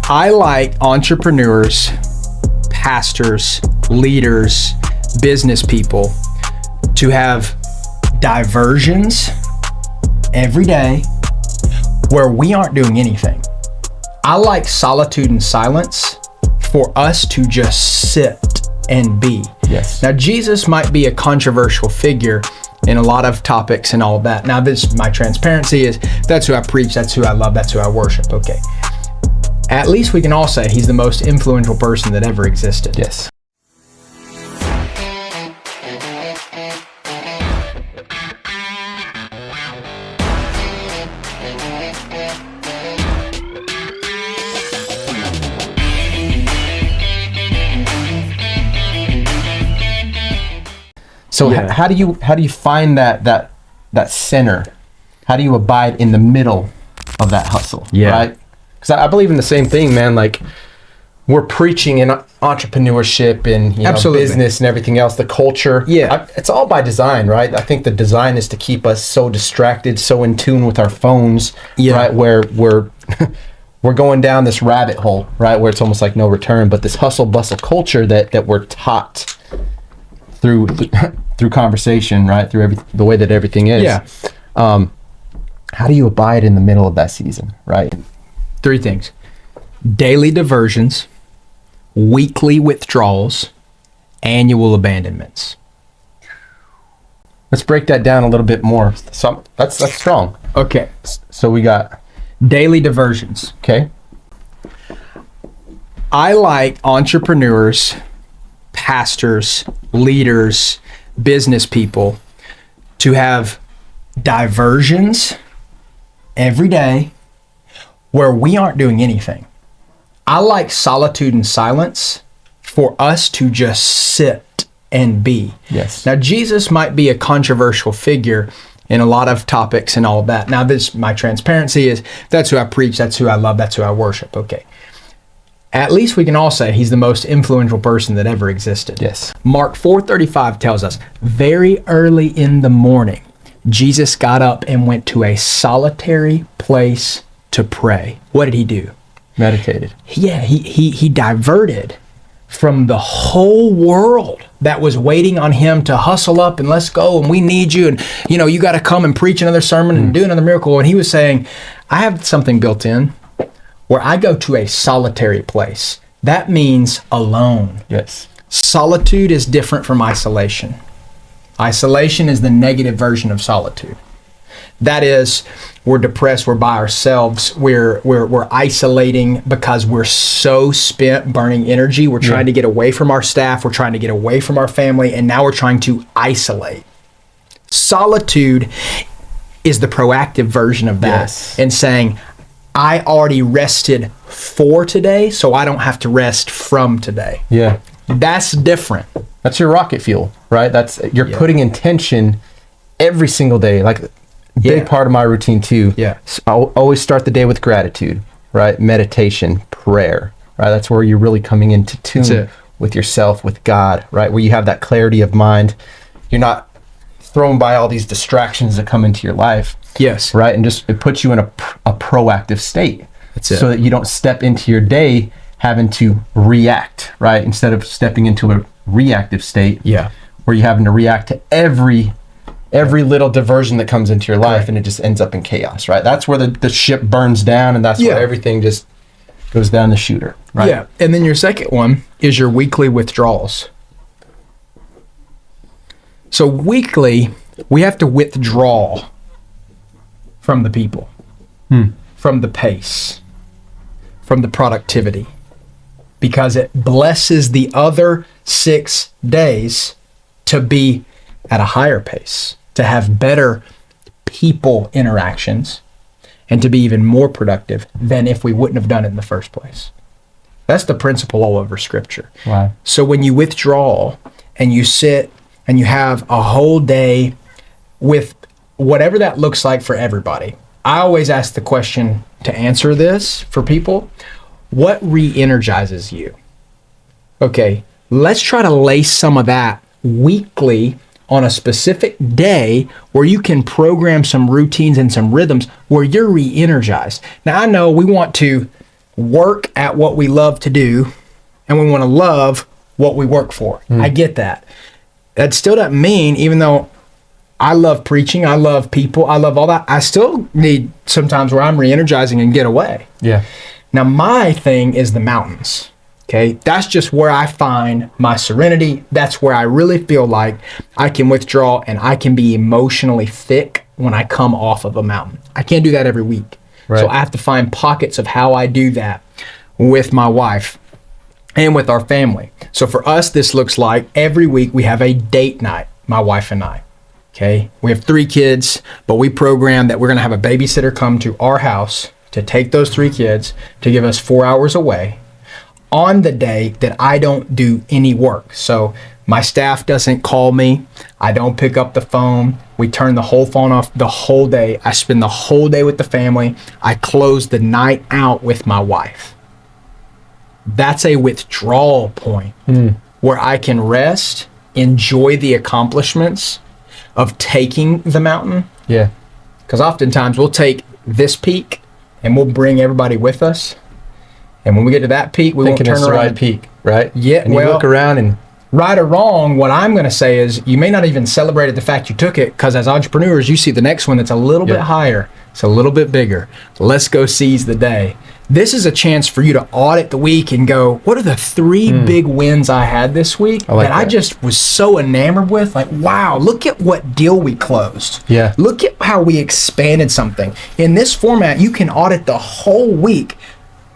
I like entrepreneurs, pastors, leaders, business people to have diversions every day where we aren't doing anything. I like solitude and silence for us to just sit and be. Yes. Now, Jesus might be a controversial figure in a lot of topics and all of that. Now, this, my transparency is, that's who I preach, that's who I love, that's who I worship. Okay. At least we can all say he's the most influential person that ever existed. Yes. So how do you find that center? How do you abide in the middle of that hustle? Yeah. Right? Because I believe in the same thing, man. Like, we're preaching in entrepreneurship and business and everything else, the culture. Yeah. It's all by design, right? I think the design is to keep us so distracted, so in tune with our phones, right? Where we're going down this rabbit hole, right? Where it's almost like no return. But this hustle bustle culture that we're taught through conversation, right? Through the way that everything is. Yeah. How do you abide in the middle of that season, right? 3 things: daily diversions, weekly withdrawals, annual abandonments. Let's break that down a little bit more. So that's strong. Okay. So we got daily diversions. Okay. I like entrepreneurs, pastors, leaders, business people to have diversions every day where we aren't doing anything. I like solitude and silence for us to just sit and be. Yes. Now, Jesus might be a controversial figure in a lot of topics and all of that. Now, this, my transparency is, that's who I preach, that's who I love, that's who I worship. Okay. At least we can all say he's the most influential person that ever existed. Yes. Mark 4:35 tells us, very early in the morning, Jesus got up and went to a solitary place to pray. What did he do? Meditated. Yeah, he diverted from the whole world that was waiting on him to hustle up and let's go and we need you and you got to come and preach another sermon and do another miracle. And he was saying, I have something built in where I go to a solitary place. That means alone. Yes. Solitude is different from isolation. Isolation is the negative version of solitude. That is, we're depressed, we're by ourselves, we're isolating because we're so spent burning energy. We're trying to get away from our staff, we're trying to get away from our family, and now we're trying to isolate. Solitude is the proactive version of that. Yes. And saying, I already rested for today, so I don't have to rest from today. Yeah. That's different. That's your rocket fuel, right? You're putting intention every single day. Like, big part of my routine too. Yeah. I'll always start the day with gratitude, right? Meditation, prayer, right? That's where you're really coming into tune with yourself, with God, right? Where you have that clarity of mind. You're not thrown by all these distractions that come into your life. Yes. Right? And just, it puts you in a proactive state. That's it. So that you don't step into your day having to react, right? Instead of stepping into a reactive state. Yeah. Where you're having to react to every little diversion that comes into your life, and it just ends up in chaos, right? That's where the ship burns down, and that's where everything just goes down the shooter, right? Yeah. And then your second one is your weekly withdrawals. So weekly, we have to withdraw from the people, from the pace, from the productivity, because it blesses the other 6 days to be at a higher pace, to have better people interactions, and to be even more productive than if we wouldn't have done it in the first place. That's the principle all over Scripture. Wow. So when you withdraw and you sit and you have a whole day with whatever that looks like for everybody, I always ask the question to answer this for people: what re-energizes you? Okay, let's try to lace some of that weekly on a specific day where you can program some routines and some rhythms where you're re-energized. Now, I know we want to work at what we love to do, and we want to love what we work for. I get that. That still doesn't mean, even though I love preaching, I love people, I love all that, I still need sometimes where I'm re-energizing and get away. Yeah. Now, my thing is the mountains. Okay, that's just where I find my serenity. That's where I really feel like I can withdraw and I can be emotionally thick when I come off of a mountain. I can't do that every week. Right. So I have to find pockets of how I do that with my wife and with our family. So for us, this looks like every week we have a date night, my wife and I. Okay, we have 3 kids, but we program that we're going to have a babysitter come to our house to take those 3 kids to give us 4 hours away on the day that I don't do any work. So my staff doesn't call me. I don't pick up the phone. We turn the whole phone off the whole day. I spend the whole day with the family. I close the night out with my wife. That's a withdrawal point where I can rest, enjoy the accomplishments of taking the mountain. Yeah. Because oftentimes we'll take this peak and we'll bring everybody with us. And when we get to that peak, we won't turn around. Right peak, right? Yeah. And you look around and right or wrong, what I'm going to say is you may not even celebrate the fact you took it, because as entrepreneurs, you see the next one that's a little bit higher. It's a little bit bigger. Let's go seize the day. This is a chance for you to audit the week and go, what are the 3 big wins I had this week I just was so enamored with? Like, wow, look at what deal we closed. Yeah. Look at how we expanded something. In this format, you can audit the whole week.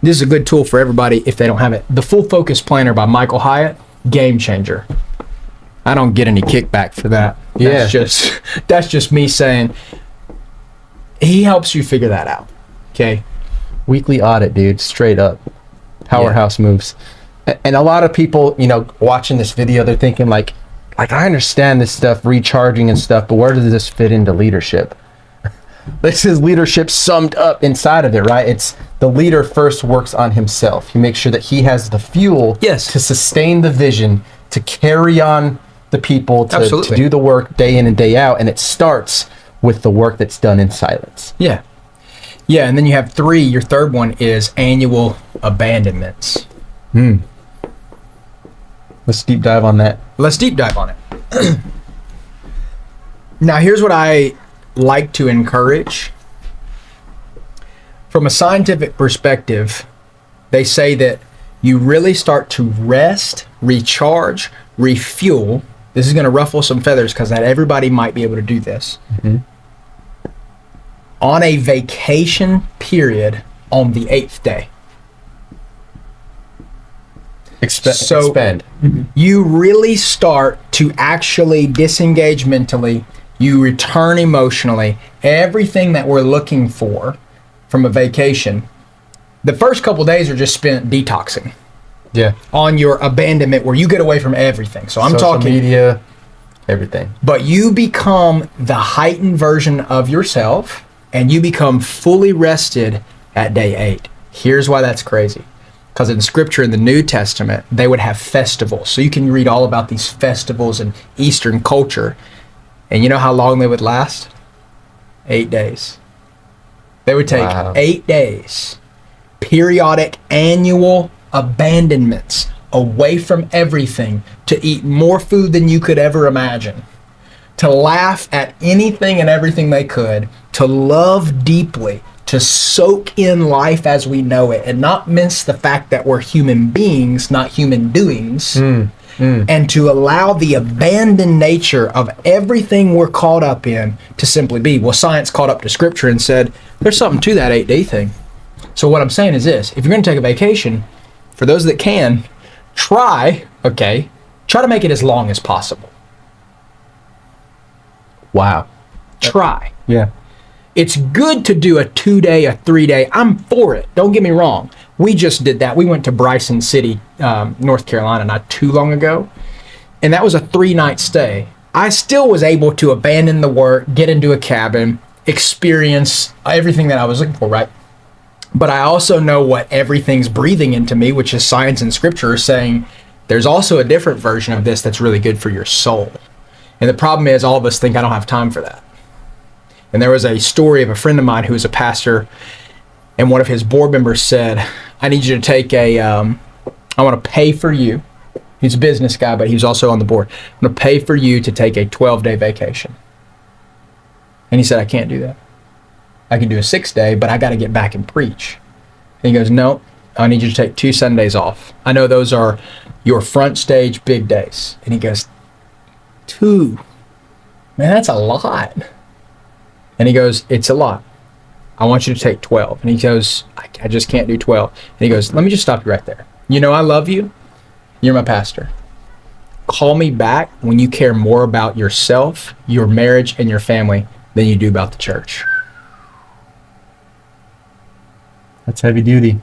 This is a good tool for everybody if they don't have it. The Full Focus Planner by Michael Hyatt, game changer. I don't get any kickback for that. That's just me saying he helps you figure that out. Okay. Weekly audit, dude, straight up. Powerhouse moves. And a lot of people, watching this video, they're thinking like I understand this stuff, recharging and stuff, but where does this fit into leadership? This is leadership summed up inside of it, right? It's the leader first works on himself. He makes sure that he has the fuel to sustain the vision, to carry on the people, to do the work day in and day out. And it starts with the work that's done in silence. Yeah. Yeah, and then you have 3. Your third one is annual abandonments. Let's deep dive on that. Let's deep dive on it. Now, here's what I like to encourage. From a scientific perspective, they say that you really start to rest, recharge, refuel. This is going to ruffle some feathers because not everybody might be able to do this. On a vacation period on the 8th day. Expend. You really start to actually disengage mentally. You return emotionally. Everything that we're looking for from a vacation. The first couple days are just spent detoxing. Yeah. On your abandonment where you get away from everything. So I'm Social talking media, everything. But you become the heightened version of yourself and you become fully rested at day 8. Here's why that's crazy. Because in Scripture in the New Testament, they would have festivals. So you can read all about these festivals in Eastern culture. And you know how long they would last? 8 days. They would take 8 days. Periodic annual abandonments away from everything, to eat more food than you could ever imagine, to laugh at anything and everything they could, to love deeply, to soak in life as we know it, and not miss the fact that we're human beings, not human doings, and to allow the abandoned nature of everything we're caught up in to simply be. Well, science caught up to Scripture and said, there's something to that 8-day thing. So what I'm saying is this: if you're going to take a vacation, for those that can, try to make it as long as possible. Wow. Try. Yeah. It's good to do a 2-day, a 3-day. I'm for it. Don't get me wrong. We just did that. We went to Bryson City, North Carolina, not too long ago. And that was a 3-night stay. I still was able to abandon the work, get into a cabin, experience everything that I was looking for, right? But I also know what everything's breathing into me, which is science and Scripture, saying there's also a different version of this that's really good for your soul. And the problem is all of us think I don't have time for that. And there was a story of a friend of mine who was a pastor, and one of his board members said, I need you to take I want to pay for you. He's a business guy, but he's also on the board. I'm going to pay for you to take a 12-day vacation. And he said, I can't do that. I can do a 6-day, but I got to get back and preach. And he goes, no, I need you to take 2 Sundays off. I know those are your front stage big days. And he goes, 2? Man, that's a lot. And he goes, it's a lot. I want you to take 12. And he goes, I just can't do 12. And he goes, let me just stop you right there. You know I love you. You're my pastor. Call me back when you care more about yourself, your marriage, and your family than you do about the church. That's heavy duty.